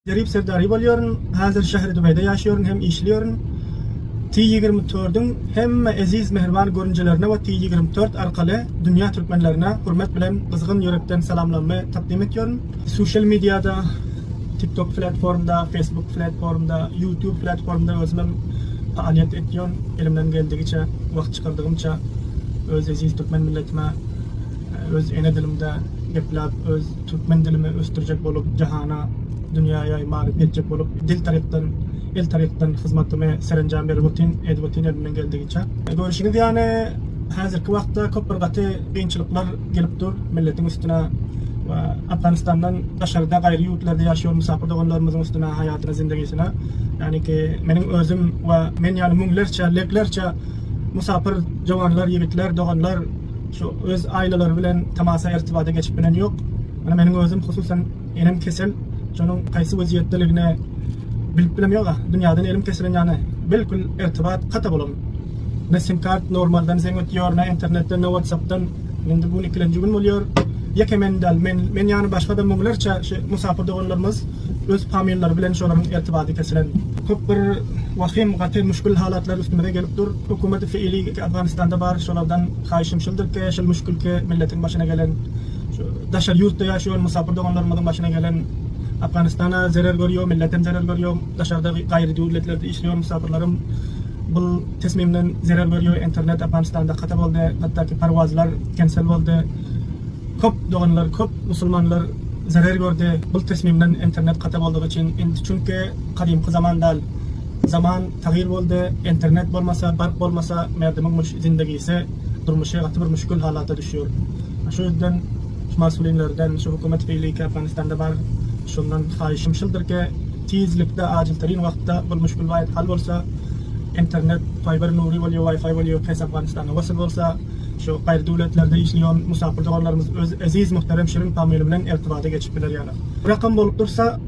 Garip Serdari bolýaryn, häzir şähri Dubaýda ýaşaýaryn hem işliýäryn. T24'ün hem aziz mehriban görünjelerine we T24 arkaly dünýä türkmenlerine hurmet bilen gyzgyn ýürekden salamlama takdim etýäryn. Social mediada, TikTok platformda, Facebook platformda, YouTube platformda özüm faaliýet etýän, elimden geldigiçe, wagt çykardygymça öz aziz türkmen milletime, öz ene dilimde gepläp, öz türkmen dilimi östürjek bolup jahana dünyaya marif edecek bolup dil tarikten, el tarikten hizmetime serenjam berip edip elimden geldigiçe. Görüşiniz yani hazırki wagtda köp bir gaty kynçylyklar gelip dur milletin üstüne ve Afganistan'dan daşarda gaýry ýurtlarda ýaşaýan musapir doganlarymyzyň üstüne hayatyna zindegisine yani ki meniň özüm we men ýani müňlerçe leklerçe musapir joganlar, ýigitler, doganlar şu öz aýlalary bilen tamasa irtibata geçip bilen ýok. Mana meniň özüm hususan enem kesel şonun qaysı waziýetdeligine bilip bilem ýok. Dünýäden elim kesilen ýany bilkul irtibat kata bolam. Ne sim kart normaldan sen ötýär, ne internetden, ne WhatsApp'tan. Mende bu ikilenji gün bolýar. Ýeke men ýany başga da müňlerçe musapir doganlarymyz öz familleri bilen şolaryň irtibaty kesilen. Köp bir wahim gaty müşkül halatlar üstüme gelip dur. Hökümeti fiili Afganistan'da bar şolardan haýşym şuldur ki şol müşkülke milletin başına gelen daşar ýurtda ýaşaýan musapir doganlarymyzyň başına gelen Afganistan'a zarar görüyor, milletim zarar görüyor, dışarıda gaýry döwletlerde işleýän musapirlerim bu tesmimden zarar görüyor. İnternet Afganistan'da kata boldy, hatda parwazlar cancel boldy. Köp doganlar, köp musulmanlar zarar gördü. Bu tesmimden internet kata boldygy üçin, çünki kadimki zamanda zaman tagyr boldy. İnternet bolmasa, bark bolmasa, merdimiň zindagisi durmuşy gaty bir müşkül halata düşýär. Şu ýüzden mas'ulinlerden, şu hökümet fiili Afganistan'da bar şundan haýşym şuldur ki tezlikde acil terin wagtda bu müşkül waýat hal bolsa internet fiber nuri bolýar, wifi bolýar, käsi Afganistan'a wasıl bolsa şu gaýry döwletlerde işleýän musapir doganlarymyz öz aziz muhterem şirin family bilen irtibata geçip biler ýani. Rakam bolup dursa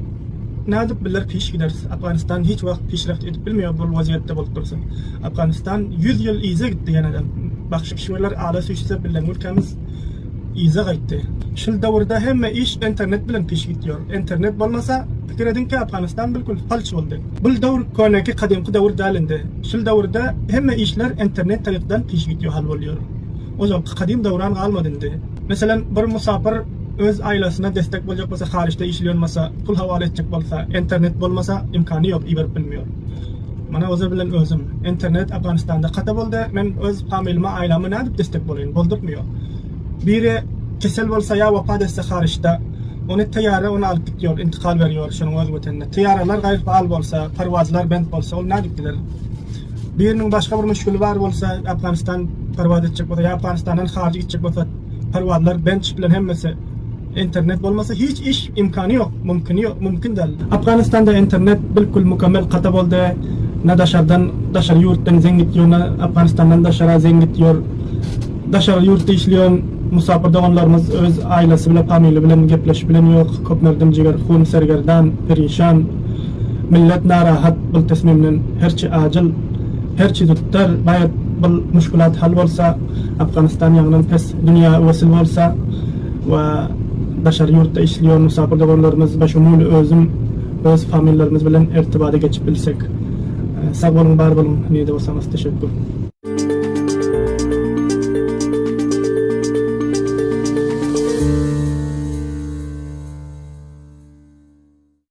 nädip biler piş gider. Afganistan hiç wagt pişreft edip bilmeýär bu waziýetde bolup dursa. Afganistan 100 ýyl ize gitdi ýa-da. Başga kişiler ala süýse bilen ülkemiz ize gitdi. Şol döwürde hemme iş internet bilen piş gitýär. İnternet bolmasa pikir edin ki Afganistan bilkul falç boldy. Bu döwür konaki kadimki döwür dalinde. Şol döwürde hemme işler internet tarapdan piş gitýär hal bolýar. O zaman kadim döwran galmady indi. Mesela bir musapir öz ailesyna destek boljak bolsa, haryçda işleýän bolsa, pul hawala etjek bolsa, internet bolmasa imkany ýok, iberip bilmeýär. Mana oza bilen özüm internet Afganistan'da kata boldy. Men öz familime, aileme nädip destek bolýan? Boldurtmýar. Biri kesel bolsa ya wafat etse haryçda onu taýyara onu alyp gitýär, intikal berýär şonuň öz wetende. Taýyaralar gaýry faal bolsa, parwazlar bend bolsa, ol nädip diler? Biriniň başga bir müşküli bar bolsa, Afganistan parwaz etjek bolsa, Afganistandan harjy gitjek bolsa, parwazlar bend bilen hemmesi internet bolmasa hiç iş imkany ýok, mümkin däl. Afganistan'da internet bilkul mükemmel kata boldy. Ne daşardan, daşar ýurtdan zeň gitýär, Afganistandan daşara zeň gitýär. Daşar ýurtda işleýän musapir doganlarymyz öz ailesi bilen, family bilen gepleşip bilen ýok. Köp merdim jiger, hun sergerdan, perişan. Millet narahat bu tesmimden herçi acil, herçi tuttar, baýat bu müşkülat hal bolsa, Afganistan ýagынан pes dünýä wasyl bolsa we daşar ýurtda işleýän musapir doganlarymyz başumul özüm, öz famillerimiz bilen irtibata geçip bilsek. Sag bolun, bar bolun, näde bolsaňyz teşekkür.